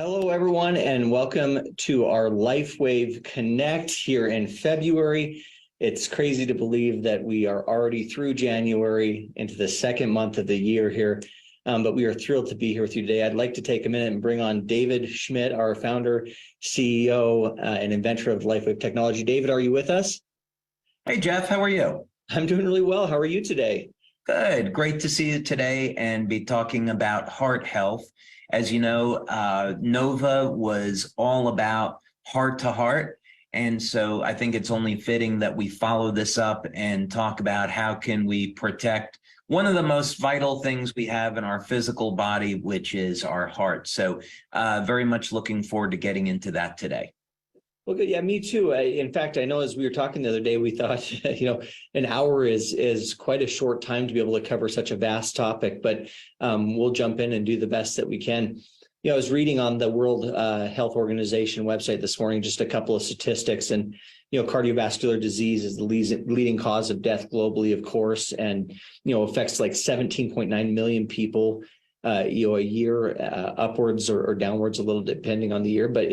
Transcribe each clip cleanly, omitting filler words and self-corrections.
Hello, everyone, and welcome to our LifeWave Connect here in February. It's crazy to believe that we are already through January into the second month of the year here, but we are thrilled to be here with you today. I'd like to take a minute and bring on David Schmidt, our founder, CEO, and inventor of LifeWave technology. David, are you with us? Hey, Jeff, how are you? I'm doing really well. How are you today? Good. Great to see you today and be talking about heart health. As you know, Nova was all about heart to heart. And so I think it's only fitting that we follow this up and talk about how can we protect one of the most vital things we have in our physical body, which is our heart. So very much looking forward to getting into that today. Well, good. Yeah, me too. In fact, I know as we were talking the other day, we thought, an hour is quite a short time to be able to cover such a vast topic, but we'll jump in and do the best that we can. I was reading on the World Health Organization website this morning, just a couple of statistics, and, cardiovascular disease is the leading cause of death globally, of course, and, affects like 17.9 million people, a year, upwards or downwards a little, depending on the year, but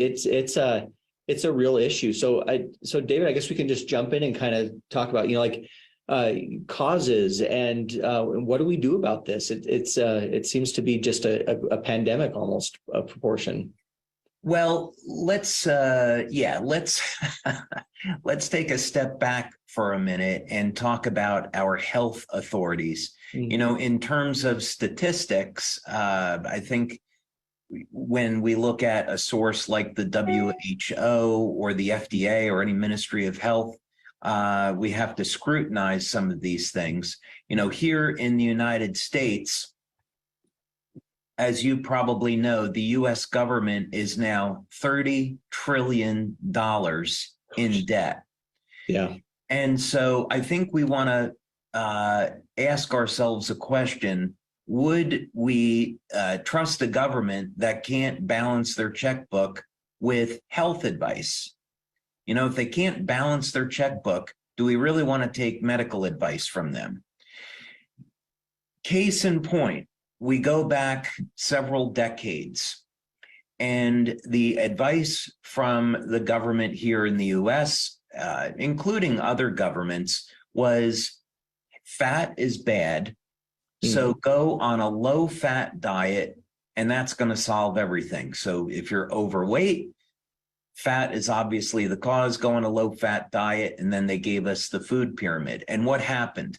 it's a real issue. So David, I guess we can just jump in and kind of talk about, causes and what do we do about this? It seems to be just a pandemic almost a proportion. Well, let's let's take a step back for a minute and talk about our health authorities. Mm-hmm. In terms of statistics, I think when we look at a source like the WHO or the FDA or any Ministry of Health, we have to scrutinize some of these things. Here in the United States, as you probably know, the US government is now $30 trillion in debt. Yeah. And so I think we want to ask ourselves a question. Would we trust a government that can't balance their checkbook with health advice? If they can't balance their checkbook, do we really want to take medical advice from them? Case in point, we go back several decades, and the advice from the government here in the US, including other governments, was fat is bad. So go on a low-fat diet, and that's going to solve everything. So if you're overweight, fat is obviously the cause. Go on a low-fat diet, and then they gave us the food pyramid. And what happened?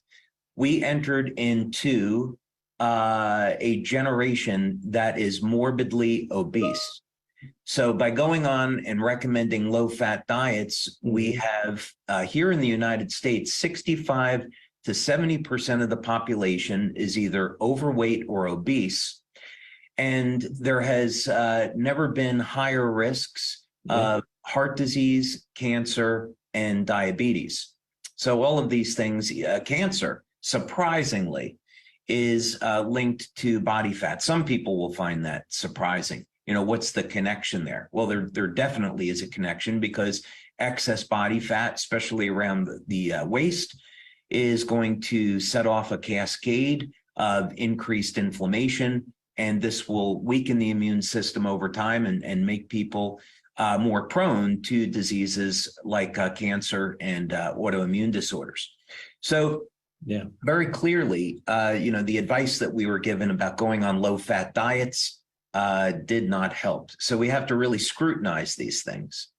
We entered into a generation that is morbidly obese. So by going on and recommending low-fat diets, we have here in the United States, 65 to 70% of the population is either overweight or obese. And there has never been higher risks of heart disease, cancer, and diabetes. So all of these things, cancer, surprisingly, is linked to body fat. Some people will find that surprising. What's the connection there? Well, there definitely is a connection, because excess body fat, especially around the waist, is going to set off a cascade of increased inflammation, and this will weaken the immune system over time and make people more prone to diseases like cancer and autoimmune disorders. So very clearly, the advice that we were given about going on low-fat diets did not help. So we have to really scrutinize these things.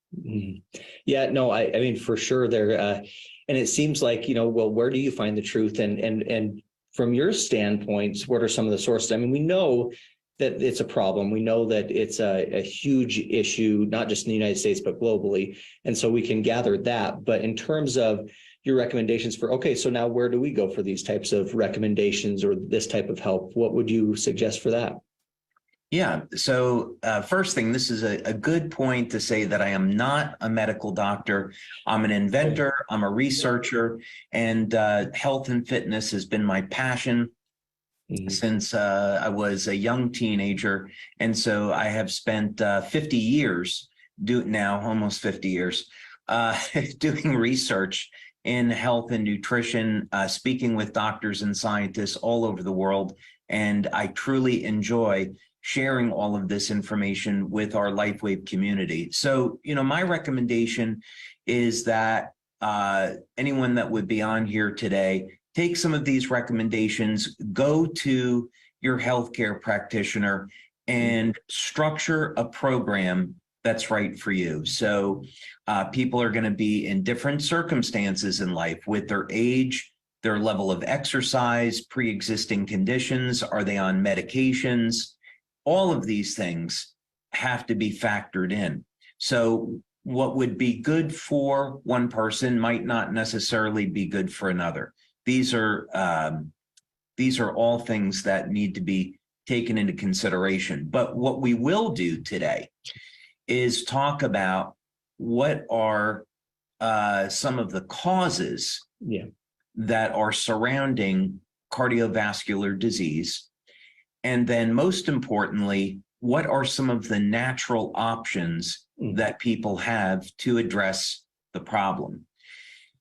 Yeah, no, I mean, for sure there. And it seems like, well, where do you find the truth? And from your standpoint, what are some of the sources? I mean, we know that it's a problem. We know that it's a huge issue, not just in the United States, but globally. And so we can gather that. But in terms of your recommendations for, okay, so now where do we go for these types of recommendations or this type of help? What would you suggest for that? Yeah. So first thing, this is a good point to say that I am not a medical doctor. I'm an inventor. I'm a researcher, and health and fitness has been my passion since I was a young teenager. And so I have spent 50 years, almost 50 years, doing research in health and nutrition, speaking with doctors and scientists all over the world. And I truly enjoy sharing all of this information with our LifeWave community. So, my recommendation is that anyone that would be on here today, take some of these recommendations, go to your healthcare practitioner and structure a program that's right for you. So people are going to be in different circumstances in life with their age, their level of exercise, pre-existing conditions. Are they on medications? All of these things have to be factored in. So what would be good for one person might not necessarily be good for another. These are all things that need to be taken into consideration. But what we will do today is talk about what are some of the causes that are surrounding cardiovascular disease. And then most importantly, what are some of the natural options that people have to address the problem?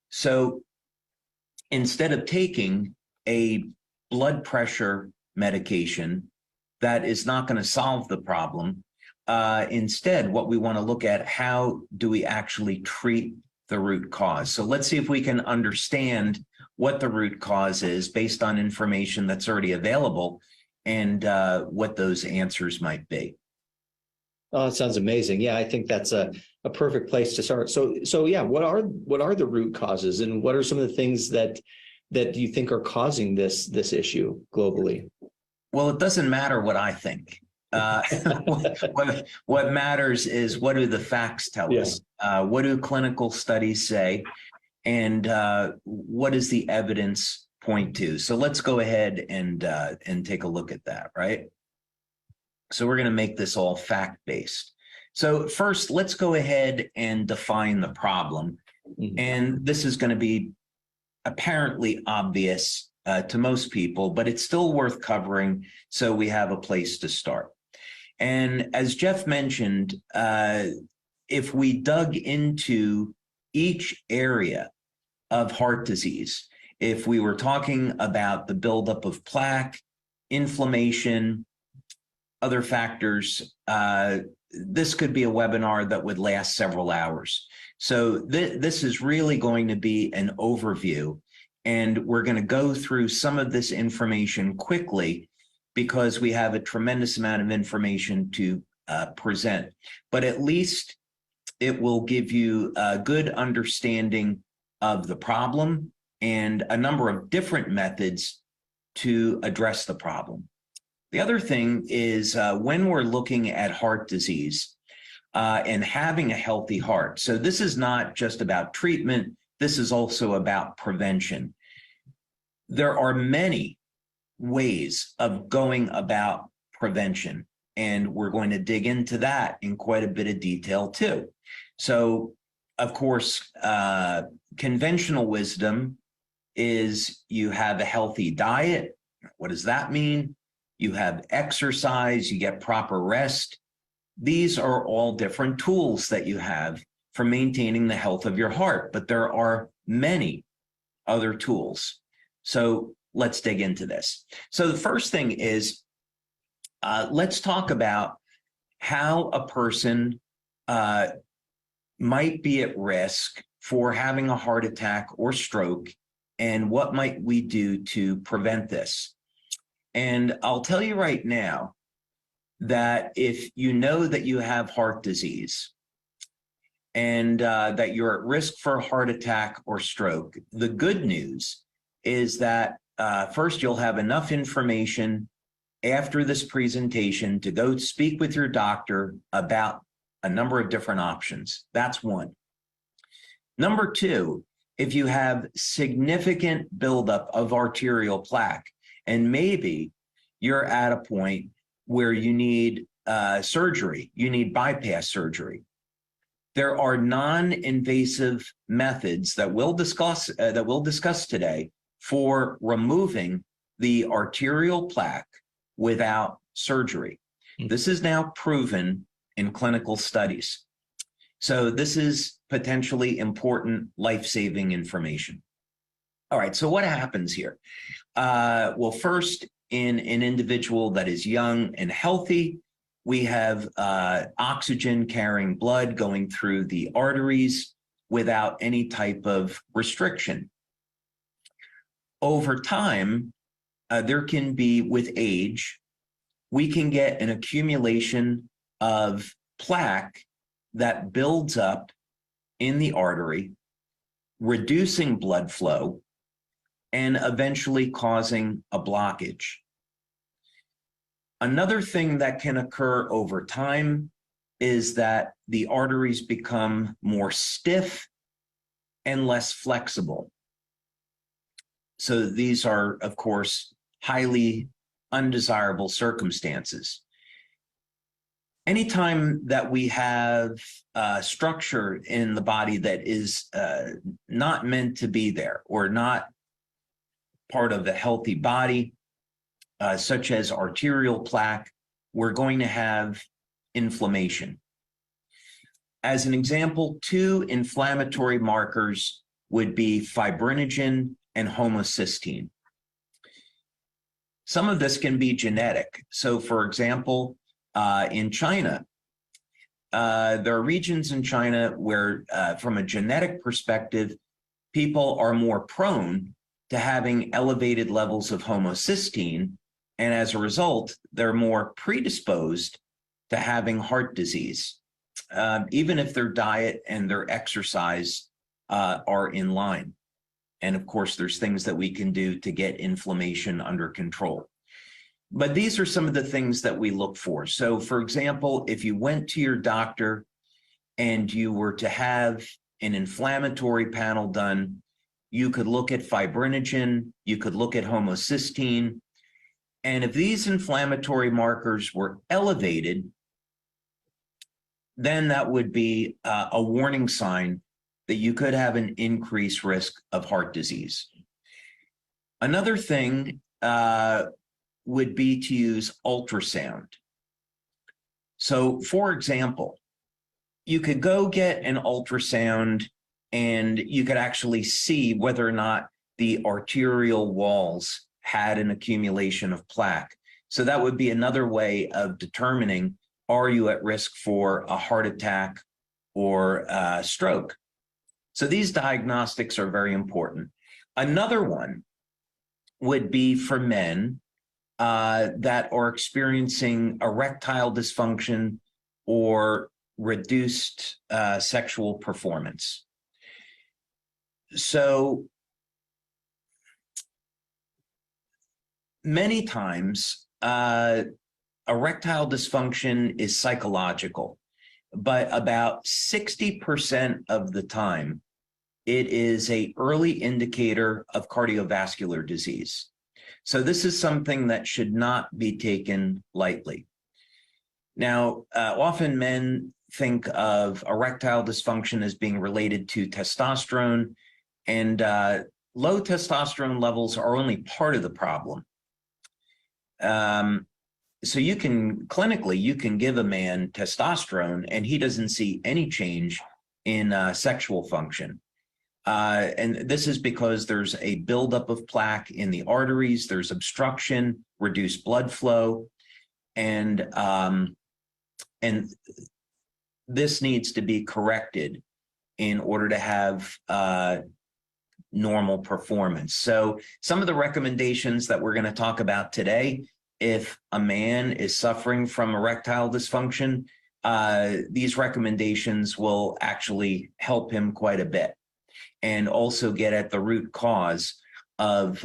So instead of taking a blood pressure medication that is not going to solve the problem, instead, what we want to look at, how do we actually treat the root cause? So let's see if we can understand what the root cause is based on information that's already available and what those answers might be. Oh, that sounds amazing. Yeah, I think that's a perfect place to start. So yeah, what are the root causes, and what are some of the things that you think are causing this issue globally? Well, it doesn't matter what I think. What matters is, what do the facts tell us? What do clinical studies say? And what does the evidence point to? So let's go ahead and take a look at that, right? So we're going to make this all fact-based. So first, let's go ahead and define the problem. And this is going to be apparently obvious to most people, but it's still worth covering so we have a place to start. And as Jeff mentioned, if we dug into each area of heart disease, if we were talking about the buildup of plaque, inflammation, other factors, this could be a webinar that would last several hours. So this is really going to be an overview, and we're going to go through some of this information quickly because we have a tremendous amount of information to present. But at least it will give you a good understanding of the problem and a number of different methods to address the problem. The other thing is when we're looking at heart disease and having a healthy heart. So this is not just about treatment. This is also about prevention. There are many ways of going about prevention, and we're going to dig into that in quite a bit of detail too. So, of course, conventional wisdom is you have a healthy diet. What does that mean? You have exercise, you get proper rest. These are all different tools that you have for maintaining the health of your heart, but there are many other tools. So let's dig into this. So the first thing is, let's talk about how a person might be at risk for having a heart attack or stroke, and what might we do to prevent this. And I'll tell you right now that if you know that you have heart disease and that you're at risk for a heart attack or stroke, the good news is that first, you'll have enough information after this presentation to go speak with your doctor about a number of different options. That's one. Number two, if you have significant buildup of arterial plaque, and maybe you're at a point where you need surgery, you need bypass surgery. There are non-invasive methods that we'll discuss today for removing the arterial plaque without surgery. This is now proven in clinical studies. So this is potentially important life-saving information. All right, so what happens here? Well, first, in an individual that is young and healthy. We have oxygen carrying blood going through the arteries without any type of restriction. Over time, there can be, with age, we can get an accumulation of plaque that builds up in the artery, reducing blood flow and eventually causing a blockage. Another thing that can occur over time is that the arteries become more stiff and less flexible. So these are, of course, highly undesirable circumstances. Anytime that we have structure in the body that is not meant to be there or not part of a healthy body, such as arterial plaque, we're going to have inflammation. As an example, two inflammatory markers would be fibrinogen and homocysteine. Some of this can be genetic. So, for example, in China, there are regions in China where, from a genetic perspective, people are more prone to having elevated levels of homocysteine, and as a result, they're more predisposed to having heart disease, even if their diet and their exercise are in line. And of course, there's things that we can do to get inflammation under control. But these are some of the things that we look for. So, for example, if you went to your doctor and you were to have an inflammatory panel done, you could look at fibrinogen, you could look at homocysteine. And if these inflammatory markers were elevated, then that would be a warning sign that you could have an increased risk of heart disease. Another thing would be to use ultrasound. So, for example, you could go get an ultrasound and you could actually see whether or not the arterial walls had an accumulation of plaque. So that would be another way of determining, are you at risk for a heart attack or a stroke? So these diagnostics are very important. Another one would be for men that are experiencing erectile dysfunction or reduced sexual performance. So many times, erectile dysfunction is psychological, but about 60% of the time, it is an early indicator of cardiovascular disease. So this is something that should not be taken lightly. Now, often men think of erectile dysfunction as being related to testosterone, and low testosterone levels are only part of the problem. So you can, clinically, you can give a man testosterone and he doesn't see any change in sexual function. And this is because there's a buildup of plaque in the arteries, there's obstruction, reduced blood flow, and this needs to be corrected in order to have normal performance. So some of the recommendations that we're going to talk about today, if a man is suffering from erectile dysfunction, these recommendations will actually help him quite a bit and also get at the root cause of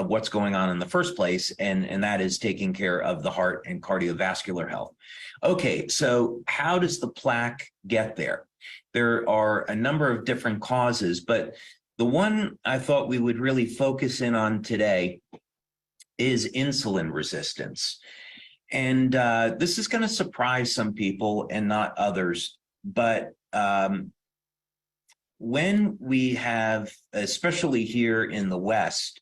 what's going on in the first place, and that is taking care of the heart and cardiovascular health. Okay, so how does the plaque get there? There are a number of different causes, but the one I thought we would really focus in on today is insulin resistance. And this is going to surprise some people and not others, but when we have, especially here in the West,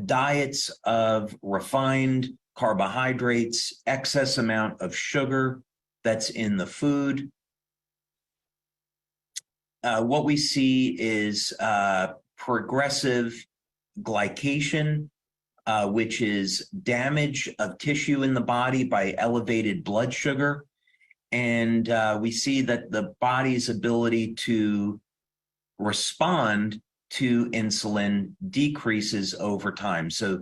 diets of refined carbohydrates, excess amount of sugar that's in the food, what we see is progressive glycation which is damage of tissue in the body by elevated blood sugar. And we see that the body's ability to respond to insulin decreases over time. So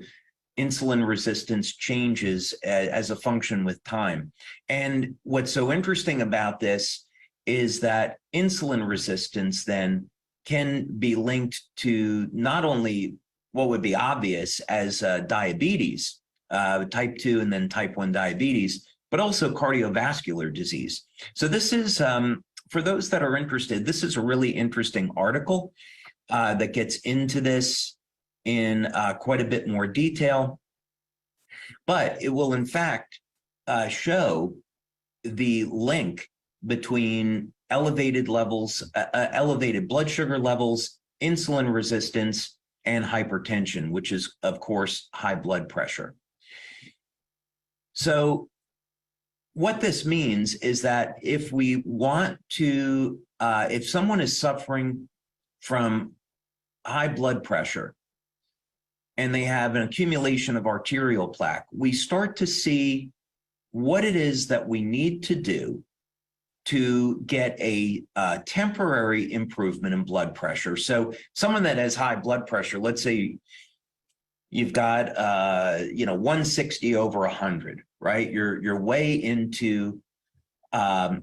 insulin resistance changes as a function with time. And what's so interesting about this is that insulin resistance then can be linked to not only what would be obvious as diabetes, type 2 and then type 1 diabetes, but also cardiovascular disease. So this is, for those that are interested, this is a really interesting article that gets into this in quite a bit more detail, but it will in fact show the link between elevated levels, elevated blood sugar levels, insulin resistance, and hypertension, which is, of course, high blood pressure. So what this means is that if we want to, if someone is suffering from high blood pressure and they have an accumulation of arterial plaque, we start to see what it is that we need to do to get a temporary improvement in blood pressure. So someone that has high blood pressure, let's say you've got 160 over 100, right? You're way into the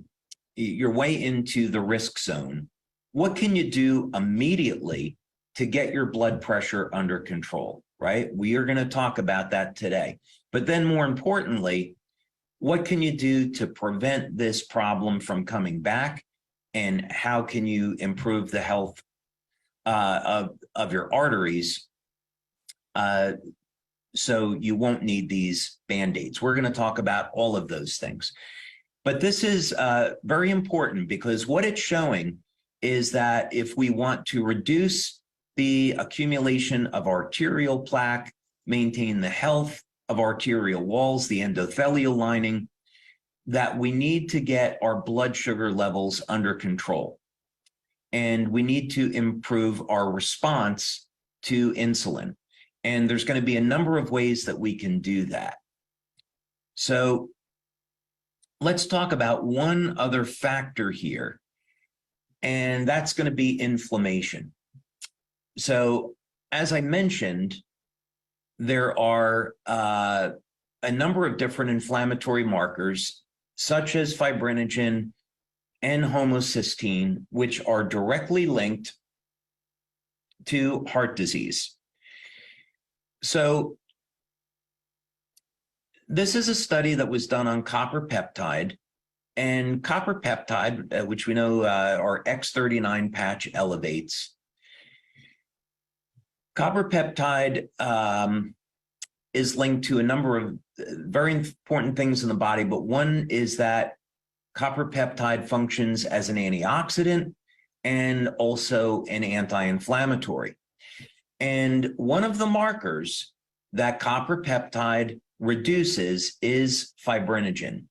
risk zone. What can you do immediately to get your blood pressure under control, right? We are going to talk about that today. But then more importantly, what can you do to prevent this problem from coming back? And how can you improve the health of your arteries so you won't need these Band-Aids? We're going to talk about all of those things. But this is very important because what it's showing is that if we want to reduce the accumulation of arterial plaque, maintain the health of arterial walls, the endothelial lining, that we need to get our blood sugar levels under control. And we need to improve our response to insulin. And there's going to be a number of ways that we can do that. So let's talk about one other factor here, and that's going to be inflammation. So as I mentioned, there are a number of different inflammatory markers, such as fibrinogen and homocysteine, which are directly linked to heart disease. So this is a study that was done on copper peptide, and copper peptide, which we know our X39 patch elevates. Copper peptide is linked to a number of very important things in the body, but one is that copper peptide functions as an antioxidant and also an anti-inflammatory. And one of the markers that copper peptide reduces is fibrinogen.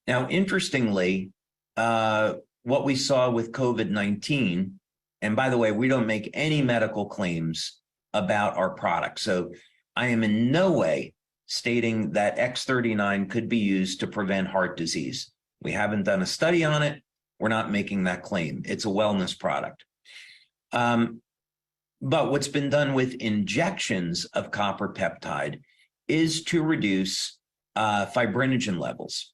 Now, interestingly, what we saw with COVID-19, and by the way, we don't make any medical claims about our product. So I am in no way stating that X39 could be used to prevent heart disease. We haven't done a study on it. We're not making that claim. It's a wellness product. But what's been done with injections of copper peptide is to reduce fibrinogen levels.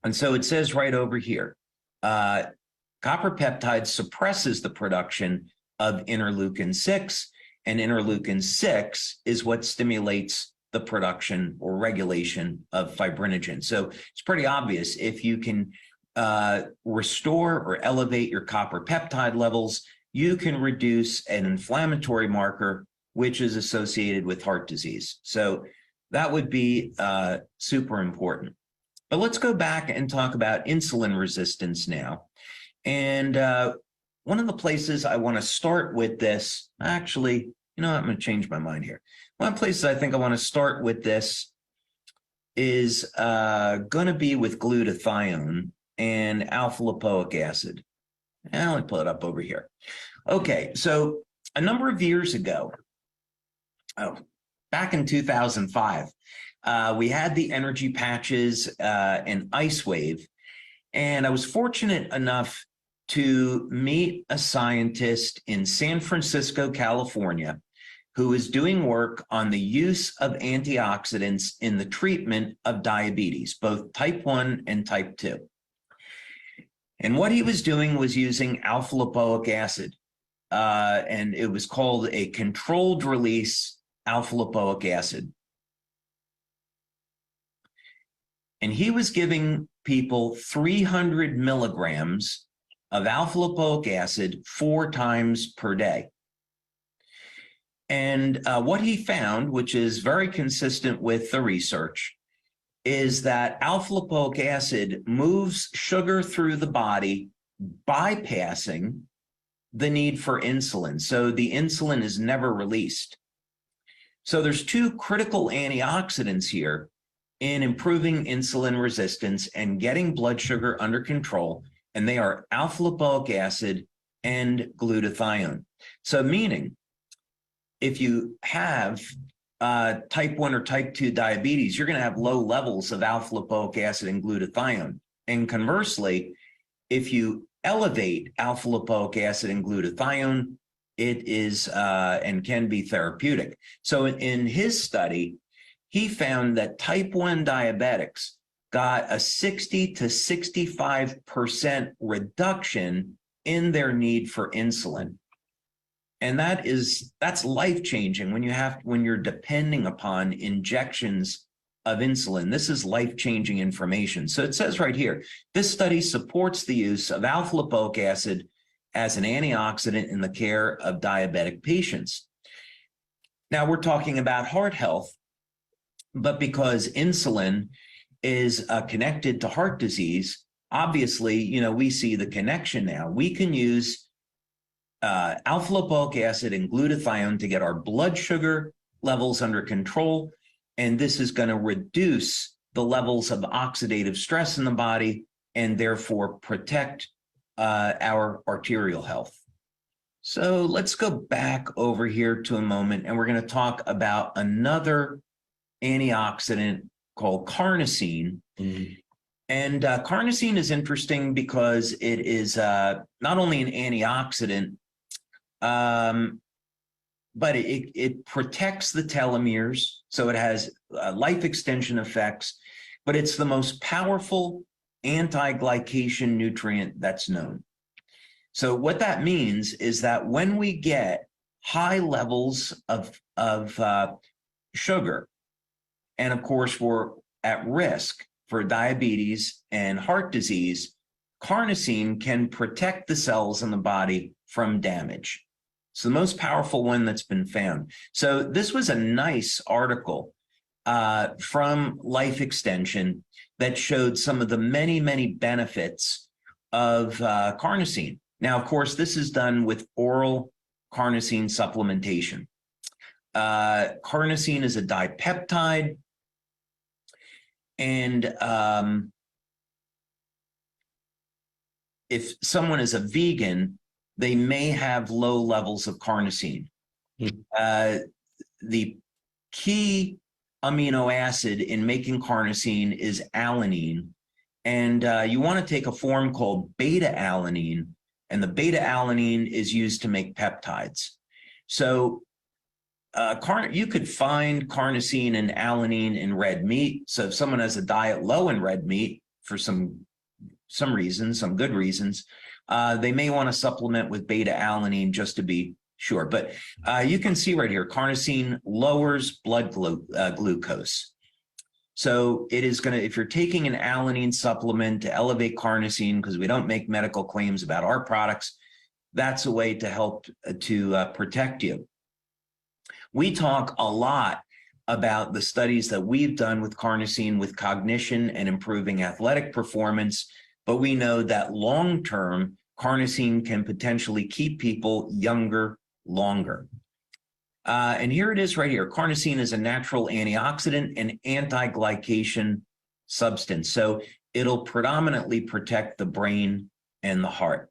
And so it says right over here, copper peptide suppresses the production of interleukin-6, and interleukin-6 is what stimulates the production or regulation of fibrinogen. So it's pretty obvious if you can restore or elevate your copper peptide levels, you can reduce an inflammatory marker, which is associated with heart disease. So that would be super important. But let's go back and talk about insulin resistance now. And one of the places I want to start with this, actually, you know, I'm going to change my mind here. One of the places I think I want to start with this is going to be with glutathione and alpha-lipoic acid. And let me pull it up over here. Okay, so a number of years ago, back in 2005, we had the energy patches and LifeWave, and I was fortunate enough to meet a scientist in San Francisco, California, who is doing work on the use of antioxidants in the treatment of diabetes, both type 1 and type 2. And what he was doing was using alpha-lipoic acid, and it was called a controlled release alpha-lipoic acid. And he was giving people 300 milligrams of alpha-lipoic acid 4 times per day. And what he found, which is very consistent with the research, is that alpha-lipoic acid moves sugar through the body, bypassing the need for insulin. So the insulin is never released. So there's 2 critical antioxidants here in improving insulin resistance and getting blood sugar under control, and they are alpha-lipoic acid and glutathione. So meaning, if you have type 1 or type 2 diabetes, you're going to have low levels of alpha-lipoic acid and glutathione. And conversely, if you elevate alpha-lipoic acid and glutathione, it is and can be therapeutic. So in his study, he found that type 1 diabetics got a 60 to 65% reduction in their need for insulin. And that's life-changing when you're depending upon injections of insulin. This is life-changing information. So it says right here, this study supports the use of alpha-lipoic acid as an antioxidant in the care of diabetic patients. Now we're talking about heart health, but because insulin is connected to heart disease, obviously, we see the connection now. We can use alpha-lipoic acid and glutathione to get our blood sugar levels under control, and this is going to reduce the levels of oxidative stress in the body and therefore protect our arterial health. So let's go back over here to a moment, and we're going to talk about another antioxidant called carnosine. And carnosine is interesting because it is not only an antioxidant, but it protects the telomeres, so it has life extension effects, but it's the most powerful anti-glycation nutrient that's known. So what that means is that when we get high levels of sugar, and of course we're at risk for diabetes and heart disease, carnosine can protect the cells in the body from damage. It's the most powerful one that's been found. So this was a nice article from Life Extension that showed some of the many, many benefits of carnosine. Now, of course, this is done with oral carnosine supplementation. Carnosine is a dipeptide, and if someone is a vegan, they may have low levels of carnosine. The key amino acid in making carnosine is alanine, and you want to take a form called beta-alanine, and the beta-alanine is used to make peptides. So you could find carnosine and alanine in red meat. So if someone has a diet low in red meat for some reasons, some good reasons, they may want to supplement with beta-alanine just to be sure. But you can see right here, carnosine lowers blood glucose. So it is going to, if you're taking an alanine supplement to elevate carnosine, because we don't make medical claims about our products, that's a way to help to protect you. We talk a lot about the studies that we've done with carnosine with cognition and improving athletic performance, but we know that long-term carnosine can potentially keep people younger longer. And here it is right here. Carnosine is a natural antioxidant and anti-glycation substance. So it'll predominantly protect the brain and the heart.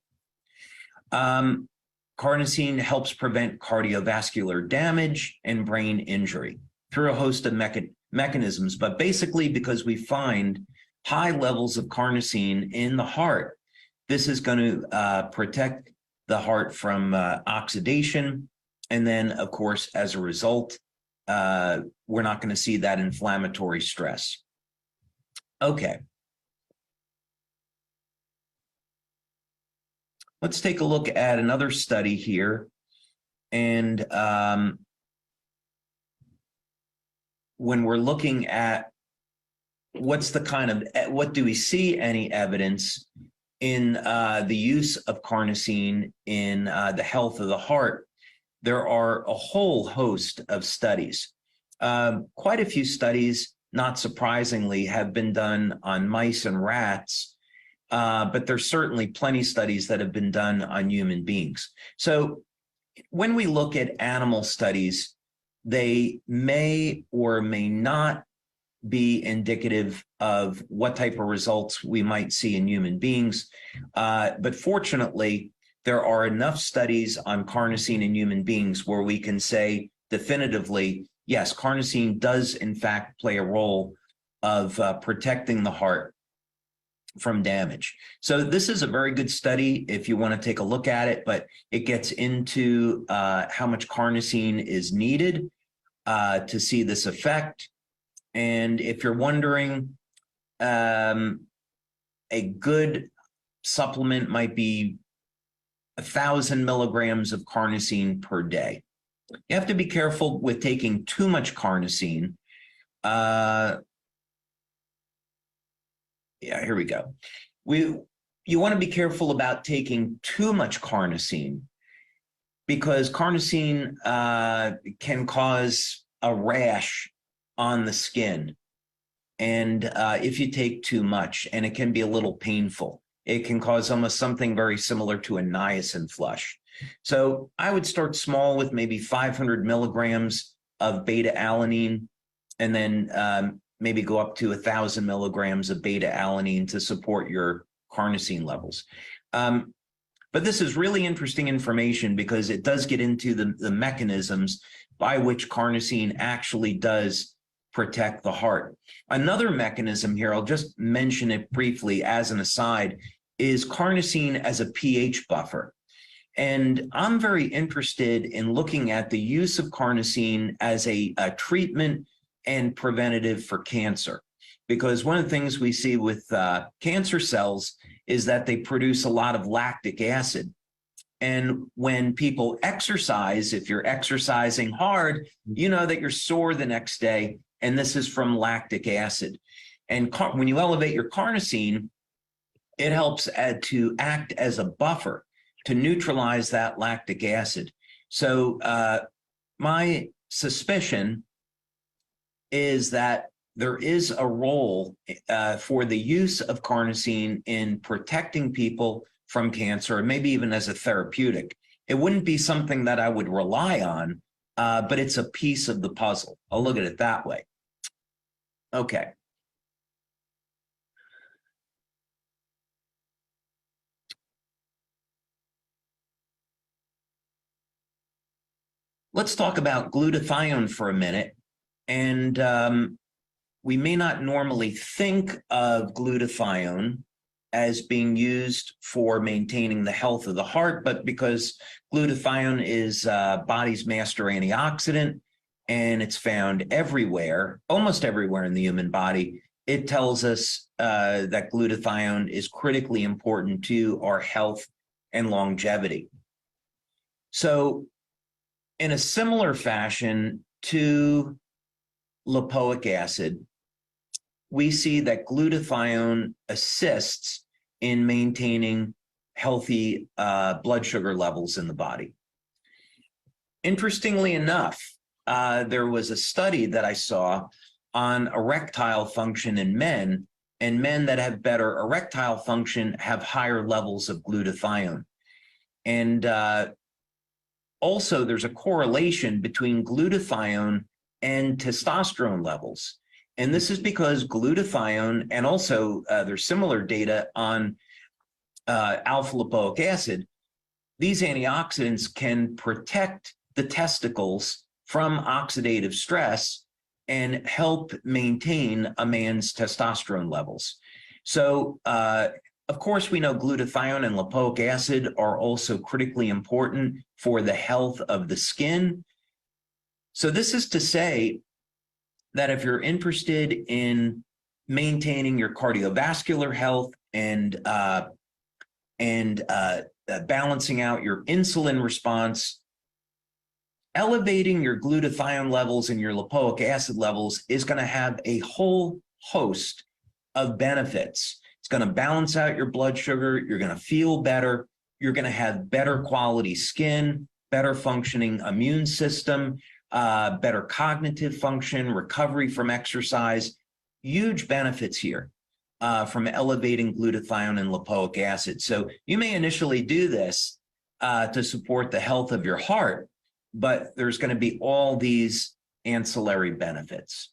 Carnosine helps prevent cardiovascular damage and brain injury through a host of mechanisms, but basically because we find high levels of carnosine in the heart, this is going to protect the heart from oxidation. And then, of course, as a result, we're not going to see that inflammatory stress. Okay. Let's take a look at another study here. And when we're looking at what's the kind of, what do we see any evidence in the use of carnosine in the health of the heart? There are a whole host of studies. Quite a few studies, not surprisingly, have been done on mice and rats. But there's certainly plenty of studies that have been done on human beings. So when we look at animal studies, they may or may not be indicative of what type of results we might see in human beings. But fortunately, there are enough studies on carnosine in human beings where we can say definitively, yes, carnosine does in fact play a role of protecting the heart from damage. So this is a very good study if you want to take a look at it, but it gets into how much carnosine is needed to see this effect. And if you're wondering, a good supplement might be 1,000 milligrams of carnosine per day. You have to be careful with taking too much carnosine. Yeah, here we go. You want to be careful about taking too much carnosine because carnosine can cause a rash on the skin. And if you take too much, and it can be a little painful, it can cause almost something very similar to a niacin flush. So I would start small with maybe 500 milligrams of beta-alanine, and then maybe go up to 1,000 milligrams of beta-alanine to support your carnosine levels. But this is really interesting information because it does get into the mechanisms by which carnosine actually does protect the heart. Another mechanism here, I'll just mention it briefly as an aside, is carnosine as a pH buffer. And I'm very interested in looking at the use of carnosine as a treatment and preventative for cancer. Because one of the things we see with cancer cells is that they produce a lot of lactic acid. And when people exercise, if you're exercising hard, you know that you're sore the next day, and this is from lactic acid. And when you elevate your carnosine, it helps to act as a buffer to neutralize that lactic acid. So my suspicion is that there is a role for the use of carnosine in protecting people from cancer, and maybe even as a therapeutic. It wouldn't be something that I would rely on, but it's a piece of the puzzle. I'll look at it that way. Okay. Let's talk about glutathione for a minute. And we may not normally think of glutathione as being used for maintaining the health of the heart, but because glutathione is body's master antioxidant and it's found everywhere, almost everywhere in the human body, it tells us that glutathione is critically important to our health and longevity. So in a similar fashion to lipoic acid, we see that glutathione assists in maintaining healthy blood sugar levels in the body. Interestingly enough, there was a study that I saw on erectile function in men, and men that have better erectile function have higher levels of glutathione. And also, there's a correlation between glutathione and testosterone levels. And this is because glutathione, and also there's similar data on alpha-lipoic acid, these antioxidants can protect the testicles from oxidative stress and help maintain a man's testosterone levels. So, of course, we know glutathione and lipoic acid are also critically important for the health of the skin. So this is to say that if you're interested in maintaining your cardiovascular health and balancing out your insulin response, elevating your glutathione levels and your lipoic acid levels is going to have a whole host of benefits. It's going to balance out your blood sugar. You're going to feel better. You're going to have better quality skin, better functioning immune system, better cognitive function, recovery from exercise. Huge benefits here from elevating glutathione and lipoic acid. So you may initially do this to support the health of your heart, but there's going to be all these ancillary benefits.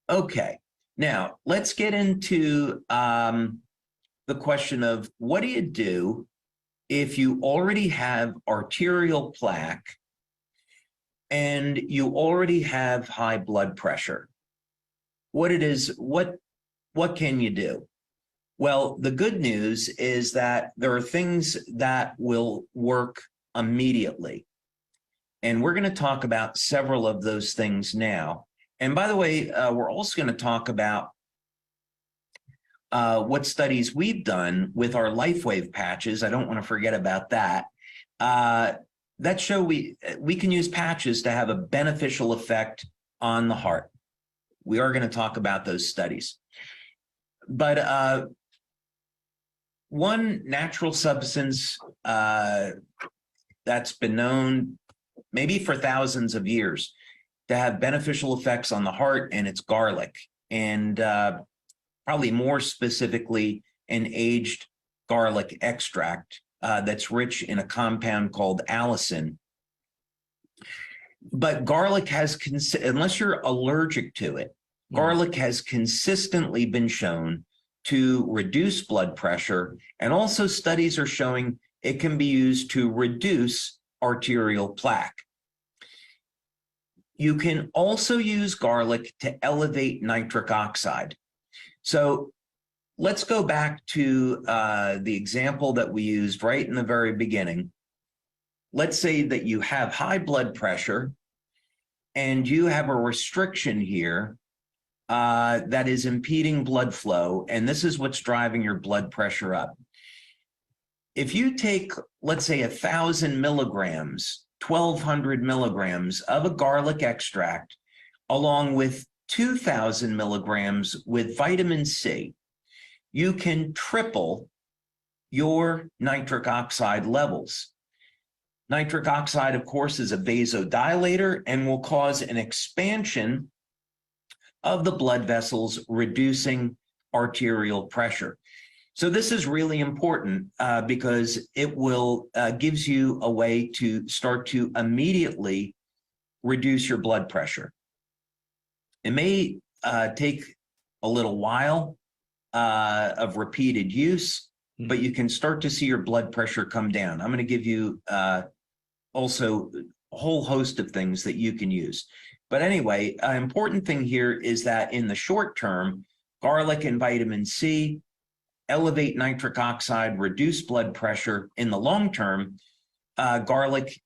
Okay, now let's get into the question of what do you do if you already have arterial plaque and you already have high blood pressure? What can you do? Well, the good news is that there are things that will work immediately. And we're going to talk about several of those things now. And by the way, we're also going to talk about what studies we've done with our LifeWave patches. I don't want to forget about that. That show we can use patches to have a beneficial effect on the heart. We are going to talk about those studies. But one natural substance that's been known maybe for thousands of years to have beneficial effects on the heart, and it's garlic, and probably more specifically an aged garlic extract that's rich in a compound called allicin. But garlic has, unless you're allergic to it, garlic has consistently been shown to reduce blood pressure, and also studies are showing it can be used to reduce arterial plaque. You can also use garlic to elevate nitric oxide. So let's go back to the example that we used right in the very beginning. Let's say that you have high blood pressure and you have a restriction here that is impeding blood flow, and this is what's driving your blood pressure up. If you take, let's say, 1,000 milligrams, 1,200 milligrams of a garlic extract, along with 2,000 milligrams with vitamin C, you can triple your nitric oxide levels. Nitric oxide, of course, is a vasodilator and will cause an expansion of the blood vessels, reducing arterial pressure. So this is really important because it will gives you a way to start to immediately reduce your blood pressure. It may take a little while of repeated use, but you can start to see your blood pressure come down. I'm going to give you also a whole host of things that you can use. But anyway, an important thing here is that in the short term, garlic and vitamin C elevate nitric oxide, reduce blood pressure. In the long term, garlic,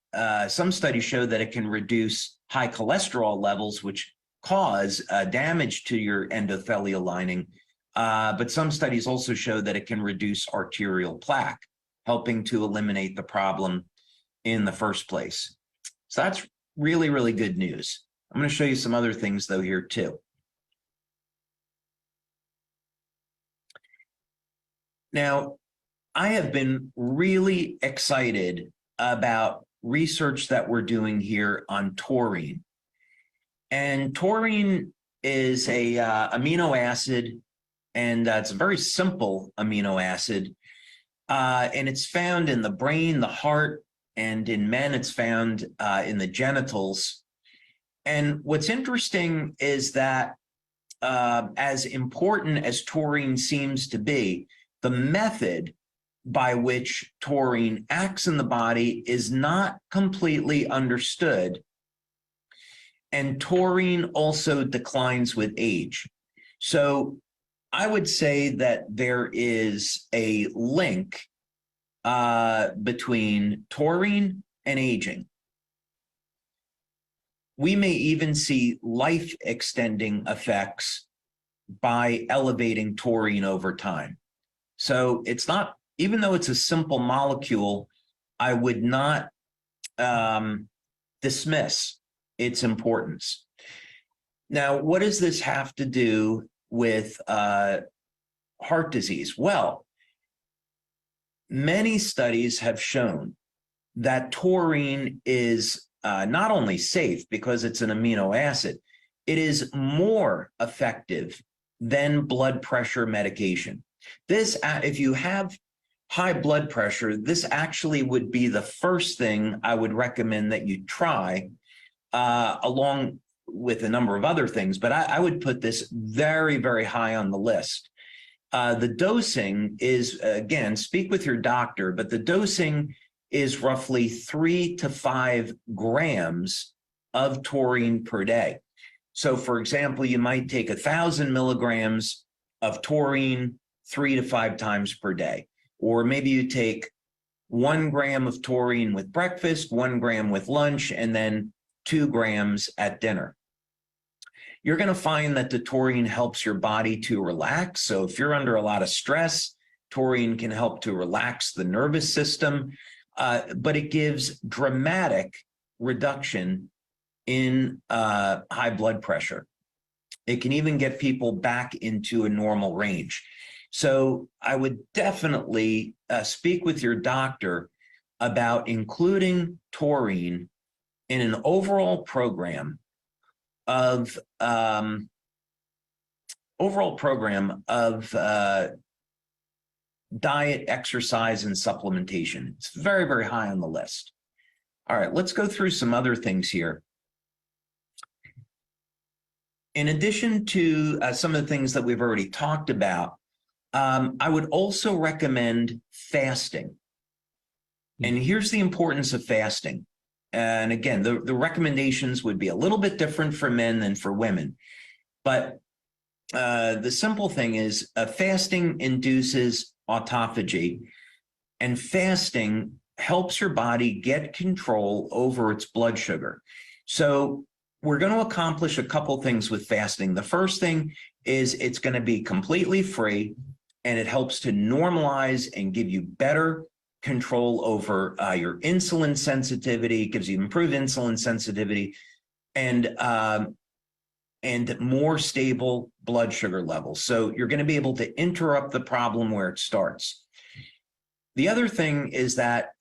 some studies show that it can reduce high cholesterol levels, which cause damage to your endothelial lining. But some studies also show that it can reduce arterial plaque, helping to eliminate the problem in the first place. So that's really, really good news. I'm going to show you some other things, though, here, too. Now, I have been really excited about research that we're doing here on taurine. And taurine is a amino acid, and it's a very simple amino acid. And it's found in the brain, the heart, and in men, it's found in the genitals. And what's interesting is that as important as taurine seems to be, the method by which taurine acts in the body is not completely understood. And taurine also declines with age. So I would say that there is a link between taurine and aging. We may even see life-extending effects by elevating taurine over time. So it's not, even though it's a simple molecule, I would not dismiss its importance. Now, what does this have to do with heart disease? Well, many studies have shown that taurine is not only safe because it's an amino acid, it is more effective than blood pressure medication. This, if you have high blood pressure, this actually would be the first thing I would recommend that you try, along with a number of other things, but I would put this very, very high on the list. The dosing is, again, speak with your doctor, but the dosing is roughly 3 to 5 grams of taurine per day. So, for example, you might take 1,000 milligrams of taurine 3 to 5 times per day. Or maybe you take 1 gram of taurine with breakfast, 1 gram with lunch, and then 2 grams at dinner. You're going to find that the taurine helps your body to relax. So if you're under a lot of stress, taurine can help to relax the nervous system, but it gives dramatic reduction in high blood pressure. It can even get people back into a normal range. So I would definitely speak with your doctor about including taurine in an overall program of diet, exercise, and supplementation. It's very, very high on the list. All right, let's go through some other things here. In addition to some of the things that we've already talked about, I would also recommend fasting. And here's the importance of fasting. And again, the recommendations would be a little bit different for men than for women. But the simple thing is fasting induces autophagy, and fasting helps your body get control over its blood sugar. So we're going to accomplish a couple things with fasting. The first thing is it's going to be completely free, and it helps to normalize and give you better control over your insulin sensitivity. It gives you improved insulin sensitivity and more stable blood sugar levels. So you're going to be able to interrupt the problem where it starts. The other thing is that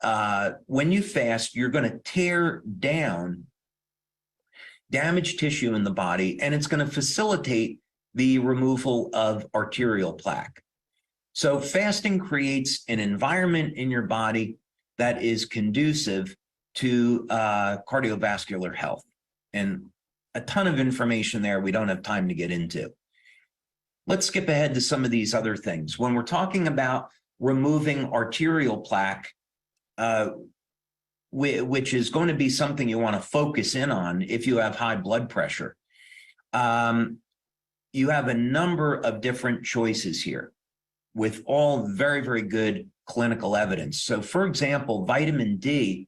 when you fast, you're going to tear down damaged tissue in the body, and it's going to facilitate the removal of arterial plaque. So fasting creates an environment in your body that is conducive to cardiovascular health. And a ton of information there we don't have time to get into. Let's skip ahead to some of these other things. When we're talking about removing arterial plaque, which is going to be something you want to focus in on if you have high blood pressure, you have a number of different choices here with all very, very good clinical evidence. So, for example, vitamin D,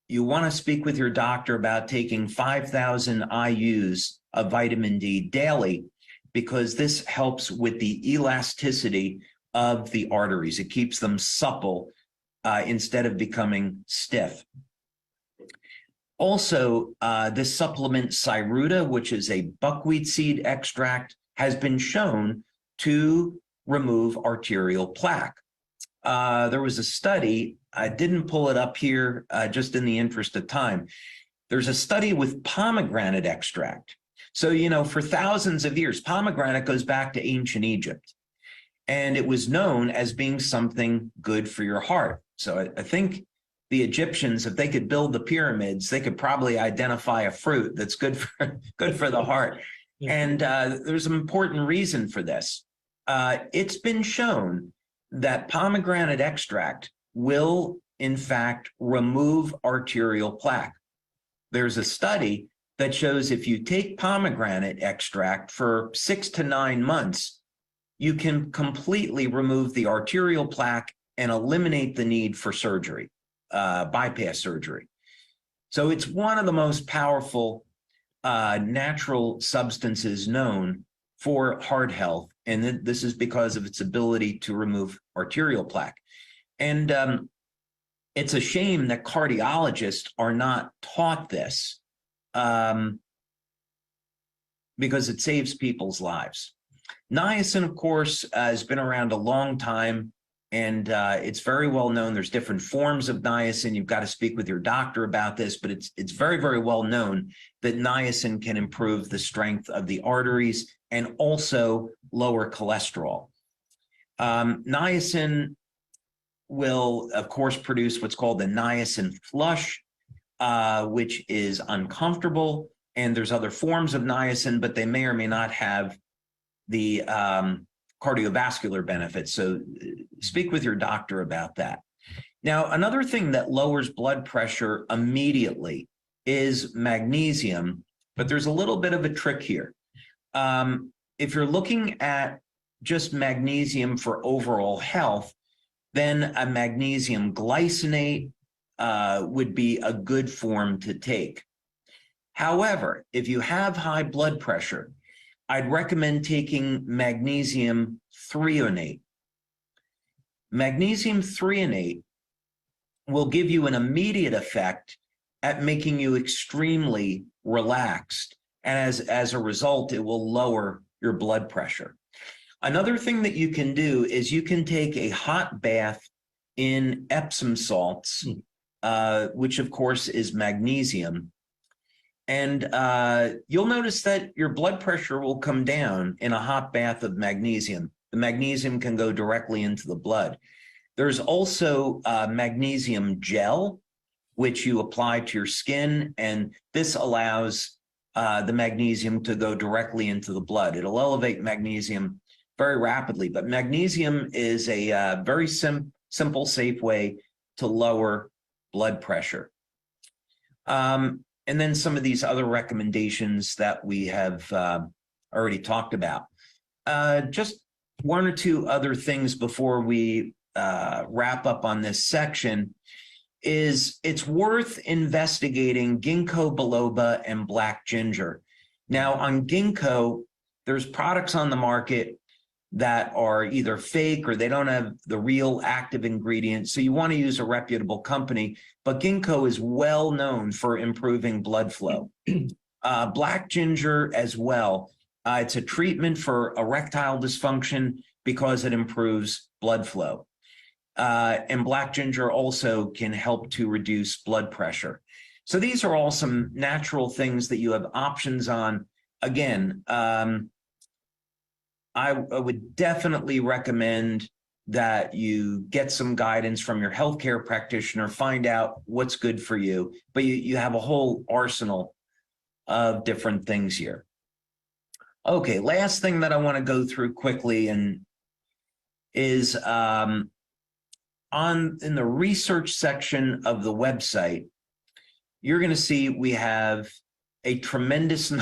you want to speak with your doctor about taking 5,000 IUs of vitamin D daily, because this helps with the elasticity of the arteries. It keeps them supple instead of becoming stiff. Also, this supplement Cyruta, which is a buckwheat seed extract, has been shown to remove arterial plaque. There was a study, I didn't pull it up here just in the interest of time. There's a study with pomegranate extract. So, you know, for thousands of years, pomegranate goes back to ancient Egypt, and it was known as being something good for your heart. So I think the Egyptians, if they could build the pyramids, they could probably identify a fruit that's good for the heart. Yeah. And there's an important reason for this. It's been shown that pomegranate extract will, in fact, remove arterial plaque. There's a study that shows if you take pomegranate extract for 6 to 9 months, you can completely remove the arterial plaque and eliminate the need for surgery, bypass surgery. So it's one of the most powerful natural substances known for heart health. And this is because of its ability to remove arterial plaque. And it's a shame that cardiologists are not taught this because it saves people's lives. Niacin, of course, has been around a long time, and it's very well known. There's different forms of niacin. You've got to speak with your doctor about this, but it's very, very well known that niacin can improve the strength of the arteries and also lower cholesterol. Niacin will, of course, produce what's called the niacin flush, which is uncomfortable. And there's other forms of niacin, but they may or may not have the cardiovascular benefits. So speak with your doctor about that. Now, another thing that lowers blood pressure immediately is magnesium, but there's a little bit of a trick here. If you're looking at just magnesium for overall health, then a magnesium glycinate would be a good form to take. However, if you have high blood pressure, I'd recommend taking magnesium threonate. Magnesium threonate will give you an immediate effect at making you extremely relaxed. And as a result, it will lower your blood pressure. Another thing that you can do is you can take a hot bath in Epsom salts, which of course is magnesium. And you'll notice that your blood pressure will come down in a hot bath of magnesium. The magnesium can go directly into the blood. There's also magnesium gel, which you apply to your skin, and this allows the magnesium to go directly into the blood. It'll elevate magnesium very rapidly, but magnesium is a very simple, safe way to lower blood pressure. And then some of these other recommendations that we have already talked about. Just one or two other things before we wrap up on this section is it's worth investigating ginkgo biloba and black ginger. Now on ginkgo, there's products on the market that are either fake or they don't have the real active ingredients. So you want to use a reputable company, but ginkgo is well known for improving blood flow. Black ginger as well. It's a treatment for erectile dysfunction because it improves blood flow. And black ginger also can help to reduce blood pressure. So these are all some natural things that you have options on. Again, I would definitely recommend that you get some guidance from your healthcare practitioner, find out what's good for you, but you have a whole arsenal of different things here. Okay, last thing that I want to go through quickly is in the research section of the website, you're going to see we have a tremendous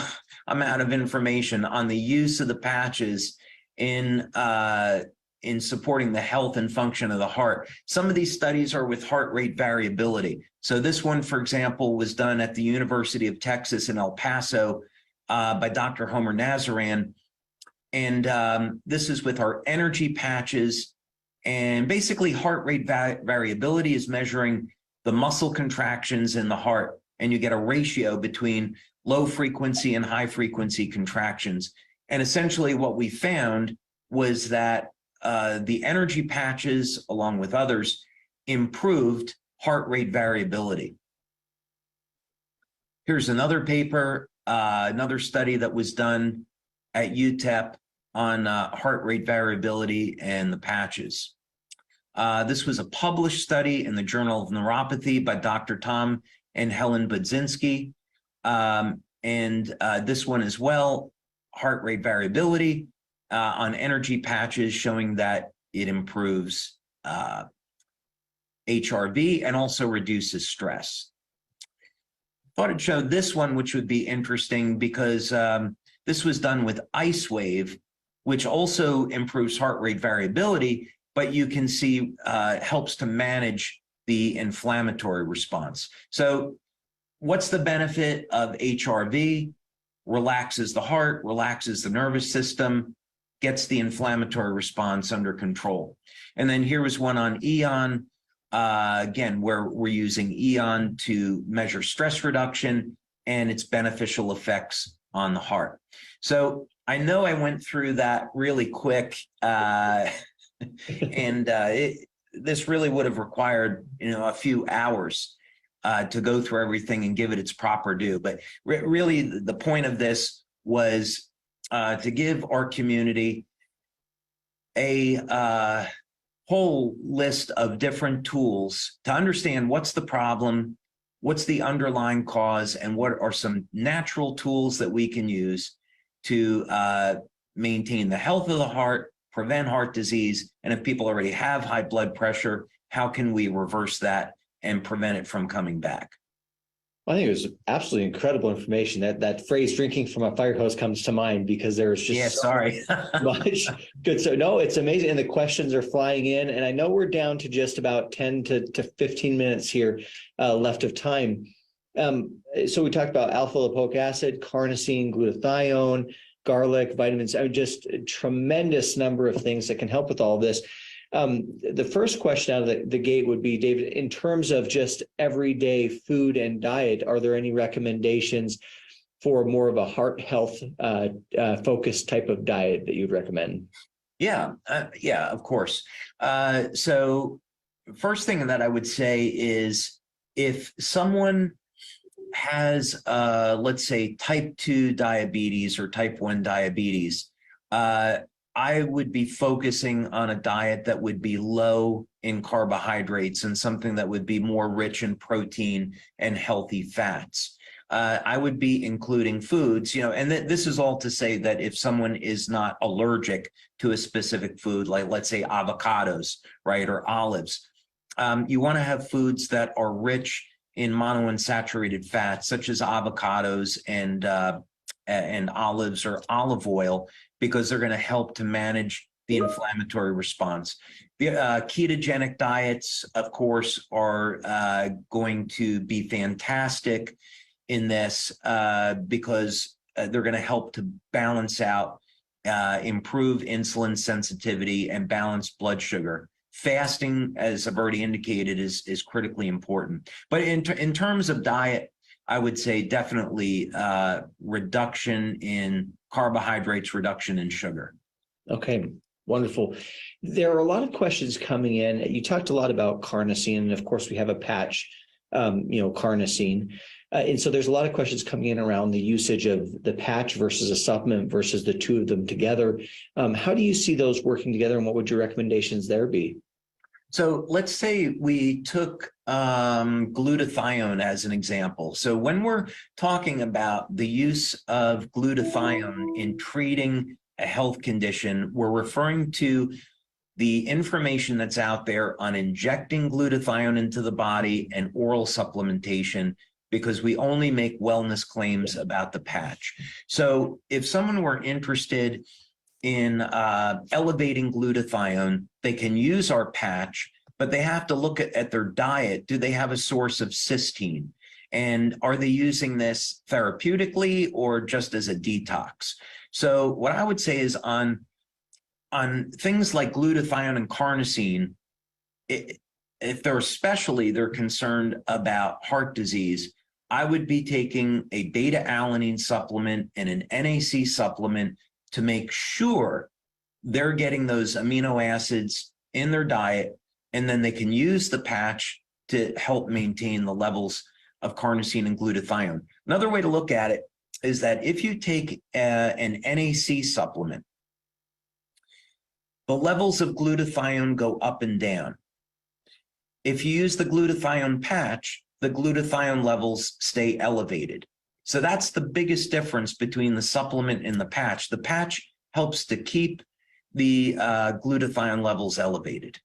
amount of information on the use of the patches in supporting the health and function of the heart. Some of these studies are with heart rate variability. So this one, for example, was done at the University of Texas in El Paso by Dr. Homer Nazaran. And this is with our energy patches. And basically heart rate variability is measuring the muscle contractions in the heart. And you get a ratio between low frequency and high frequency contractions. And essentially what we found was that the energy patches, along with others, improved heart rate variability. Here's another paper, another study that was done at UTEP on heart rate variability and the patches. This was a published study in the Journal of Neuropathy by Dr. Tom and Helen Budzinski. And this one as well, heart rate variability on energy patches, showing that it improves HRV and also reduces stress. Thought I'd show this one, which would be interesting because this was done with LifeWave, which also improves heart rate variability, but you can see helps to manage the inflammatory response. So what's the benefit of HRV? Relaxes the heart, relaxes the nervous system, gets the inflammatory response under control. And then here was one on EON, again, where we're using EON to measure stress reduction and its beneficial effects on the heart. So I know I went through that really quick, and this really would have required, a few hours to go through everything and give it its proper due. But really, the point of this was to give our community a whole list of different tools to understand what's the problem, what's the underlying cause, and what are some natural tools that we can use to maintain the health of the heart, prevent heart disease, and if people already have high blood pressure, how can we reverse that and prevent it from coming back? I think it was absolutely incredible information. That phrase "drinking from a fire hose" comes to mind because there's just much good. So no, it's amazing, and the questions are flying in. And I know we're down to just about 10 to 15 minutes here left of time. So we talked about alpha-lipoic acid, carnosine, glutathione, garlic, vitamins. I mean, just a tremendous number of things that can help with all of this. The first question out of the gate would be, David, in terms of just everyday food and diet, are there any recommendations for more of a heart health focused type of diet that you'd recommend? Yeah, of course. So first thing that I would say is if someone has, let's say, type 2 diabetes or type 1 diabetes, I would be focusing on a diet that would be low in carbohydrates and something that would be more rich in protein and healthy fats. I would be including foods, and this is all to say that if someone is not allergic to a specific food, like let's say avocados, right, or olives, you want to have foods that are rich in monounsaturated fats, such as avocados and olives or olive oil, because they're going to help to manage the inflammatory response. The ketogenic diets, of course, are going to be fantastic in this because they're going to help to balance out, improve insulin sensitivity and balance blood sugar. Fasting, as I've already indicated, is critically important. But in terms of diet, I would say definitely reduction in carbohydrates, reduction in sugar. Okay, wonderful. There are a lot of questions coming in. You talked a lot about carnosine, and of course we have a patch, carnosine. And so there's a lot of questions coming in around the usage of the patch versus a supplement versus the two of them together. How do you see those working together, and what would your recommendations there be? So let's say we took glutathione as an example. So when we're talking about the use of glutathione in treating a health condition, we're referring to the information that's out there on injecting glutathione into the body and oral supplementation, because we only make wellness claims about the patch. So if someone were interested in elevating glutathione, they can use our patch, but they have to look at their diet. Do they have a source of cysteine? And are they using this therapeutically or just as a detox? So what I would say is on things like glutathione and carnosine, if they're concerned about heart disease, I would be taking a beta-alanine supplement and an NAC supplement to make sure they're getting those amino acids in their diet, and then they can use the patch to help maintain the levels of carnosine and glutathione. Another way to look at it is that if you take an NAC supplement, the levels of glutathione go up and down. If you use the glutathione patch, the glutathione levels stay elevated. So that's the biggest difference between the supplement and the patch. The patch helps to keep the glutathione levels elevated.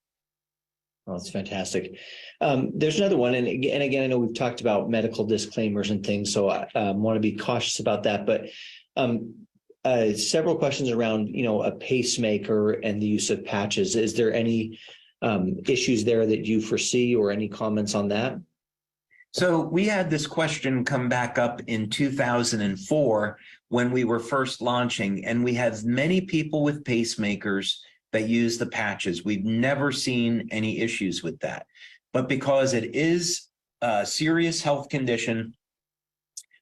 Oh, that's fantastic. There's another one, and again, I know we've talked about medical disclaimers and things, so I want to be cautious about that. But several questions around, a pacemaker and the use of patches. Is there any issues there that you foresee, or any comments on that? So we had this question come back up in 2004 when we were first launching, and we have many people with pacemakers that use the patches. We've never seen any issues with that. But because it is a serious health condition,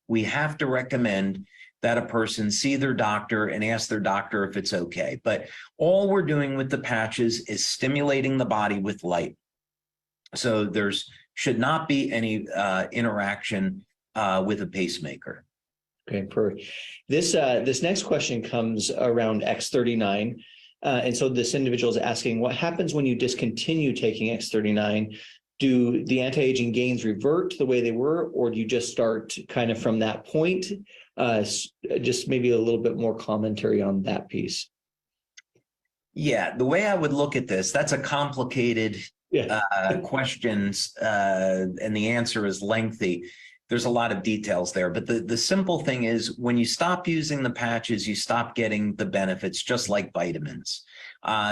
we have to recommend that a person see their doctor and ask their doctor if it's okay. But all we're doing with the patches is stimulating the body with light. So there's should not be any interaction with a pacemaker. Okay, perfect. This next question comes around X39. And so this individual is asking, what happens when you discontinue taking X39? Do the anti-aging gains revert to the way they were, or do you just start kind of from that point? Just maybe a little bit more commentary on that piece. Yeah, the way I would look at this, that's a complicated questions, and the answer is lengthy. There's a lot of details there, but the simple thing is, when you stop using the patches, you stop getting the benefits, just like vitamins.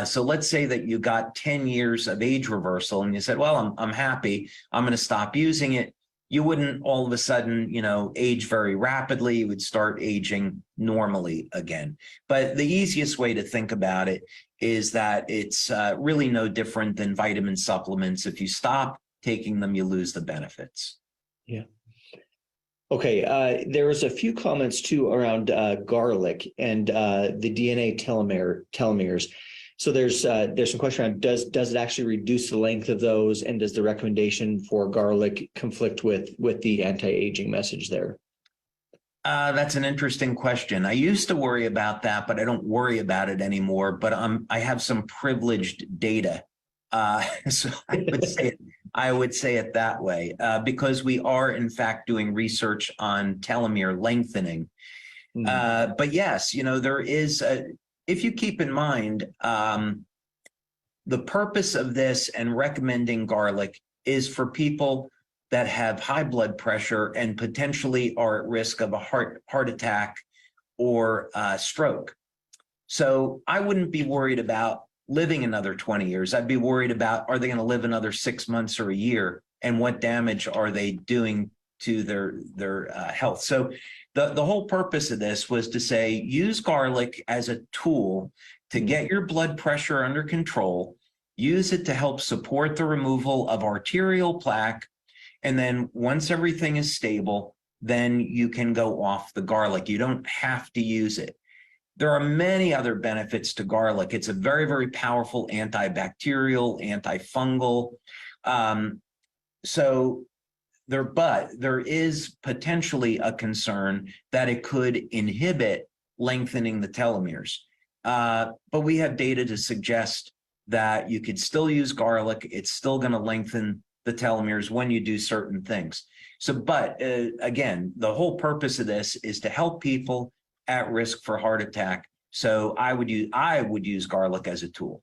So let's say that you got 10 years of age reversal and you said, well, I'm happy, I'm going to stop using it. You wouldn't all of a sudden, age very rapidly. You would start aging normally again. But the easiest way to think about it is that it's really no different than vitamin supplements. If you stop taking them, you lose the benefits. Yeah. Okay. There was a few comments too around garlic and the DNA telomeres. So there's some question around, does it actually reduce the length of those, and does the recommendation for garlic conflict with the anti-aging message there? That's an interesting question. I used to worry about that, but I don't worry about it anymore. But I have some privileged data, so I would say it that way, because we are in fact doing research on telomere lengthening. But yes, there is if you keep in mind, the purpose of this and recommending garlic is for people that have high blood pressure and potentially are at risk of a heart attack or stroke. So I wouldn't be worried about living another 20 years. I'd be worried about, are they going to live another 6 months or a year, and what damage are they doing to their health? So the whole purpose of this was to say, use garlic as a tool to get your blood pressure under control, use it to help support the removal of arterial plaque, and then once everything is stable, then you can go off the garlic. You don't have to use it. There are many other benefits to garlic. It's a very, very powerful antibacterial, antifungal. But there is potentially a concern that it could inhibit lengthening the telomeres. But we have data to suggest that you could still use garlic. It's still going to lengthen the telomeres when you do certain things. But again, the whole purpose of this is to help people at risk for heart attack. So I would use garlic as a tool.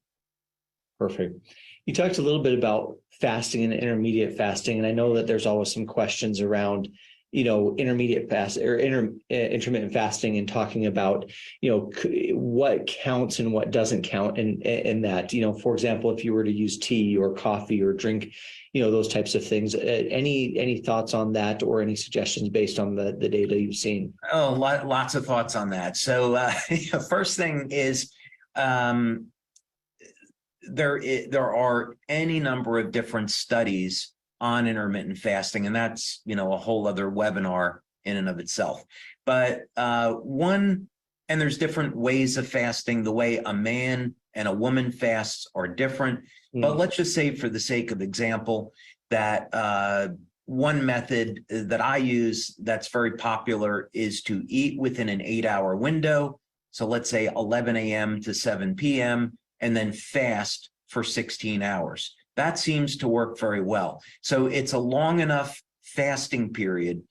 Perfect. You talked a little bit about fasting and intermediate fasting, and I know that there's always some questions around, intermediate fast or intermittent fasting, and talking about, what counts and what doesn't count in that. For example, if you were to use tea or coffee or drink, those types of things. Any thoughts on that, or any suggestions based on the data you've seen? Oh, lots of thoughts on that. So first thing is, there are any number of different studies on intermittent fasting, and that's a whole other webinar in and of itself. But and there's different ways of fasting. The way a man and a woman fasts are different. But let's just say, for the sake of example, that one method that I use that's very popular is to eat within an 8-hour window. So let's say 11 a.m. to 7 p.m. and then fast for 16 hours. That seems to work very well. So it's a long enough fasting period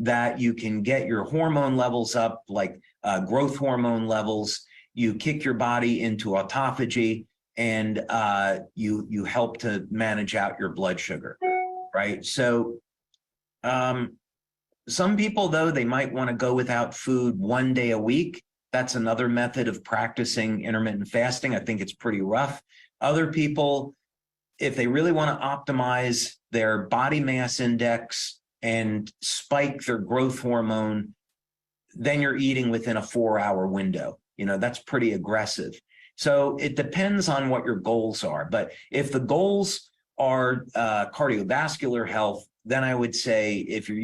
that you can get your hormone levels up, like growth hormone levels, you kick your body into autophagy, and you help to manage out your blood sugar, right? So some people, though, they might want to go without food 1 day a week. That's another method of practicing intermittent fasting. I think it's pretty rough. Other people, if they really want to optimize their body mass index and spike their growth hormone, then you're eating within a 4-hour window. You know, that's pretty aggressive. So it depends on what your goals are. But if the goals are cardiovascular health, then I would say if you're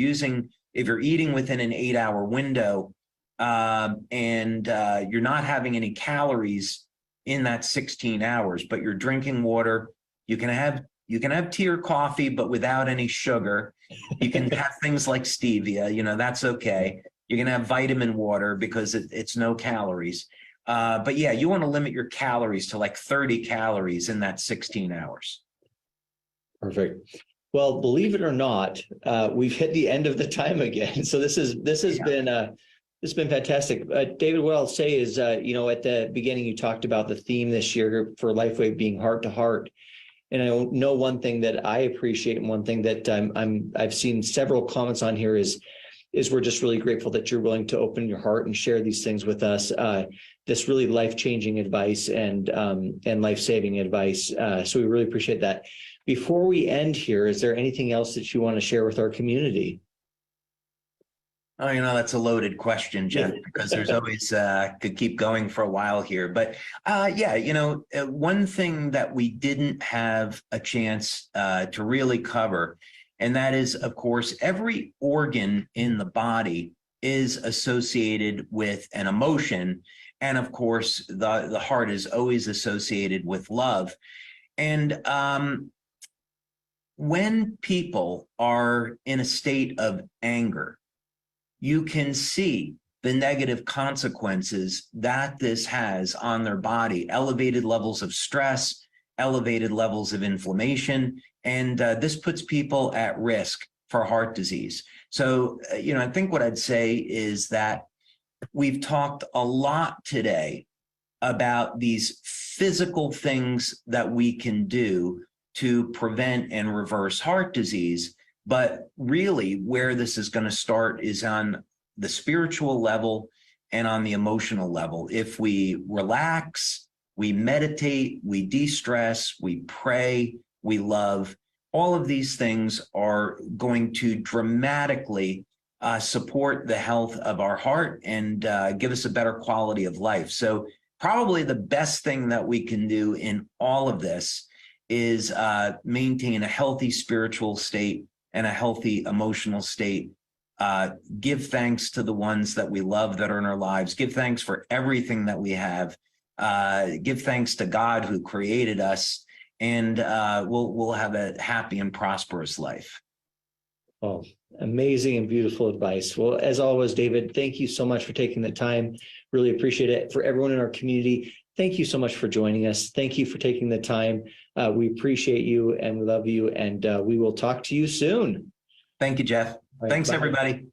eating within an 8-hour window and you're not having any calories in that 16 hours, but you're drinking water, you can have tea or coffee, but without any sugar. You can have things like stevia, you know, that's okay. You can have vitamin water because it's no calories. But yeah, you want to limit your calories to like 30 calories in that 16 hours. Perfect. Well, believe it or not, we've hit the end of the time again. So this has been fantastic. David, what I'll say is, you know, at the beginning, you talked about the theme this year for LifeWave being heart to heart. And I know one thing that I appreciate, and one thing that I've seen several comments on here is we're just really grateful that you're willing to open your heart and share these things with us. This really life-changing advice and life-saving advice. So we really appreciate that. Before we end here, is there anything else that you want to share with our community? Oh, you know, that's a loaded question, Jeff, because there's always could keep going for a while here. But yeah, you know, one thing that we didn't have a chance to really cover, and that is, of course, every organ in the body is associated with an emotion. And of course, the heart is always associated with love. And when people are in a state of anger, you can see the negative consequences that this has on their body, elevated levels of stress, elevated levels of inflammation, and this puts people at risk for heart disease. So, you know, I think what I'd say is that we've talked a lot today about these physical things that we can do to prevent and reverse heart disease. But really, where this is going to start is on the spiritual level and on the emotional level. If we relax, we meditate, we de-stress, we pray, we love, all of these things are going to dramatically support the health of our heart and give us a better quality of life. So probably the best thing that we can do in all of this is maintain a healthy spiritual state and a healthy emotional state. Give thanks to the ones that we love that are in our lives. Give thanks for everything that we have. Give thanks to God who created us, and we'll have a happy and prosperous life. Oh, amazing and beautiful advice. Well, as always, David, thank you so much for taking the time. Really appreciate it. For everyone in our community, thank you so much for joining us. Thank you for taking the time. We appreciate you and we love you, and we will talk to you soon. Thank you, Jeff. Thanks, everybody.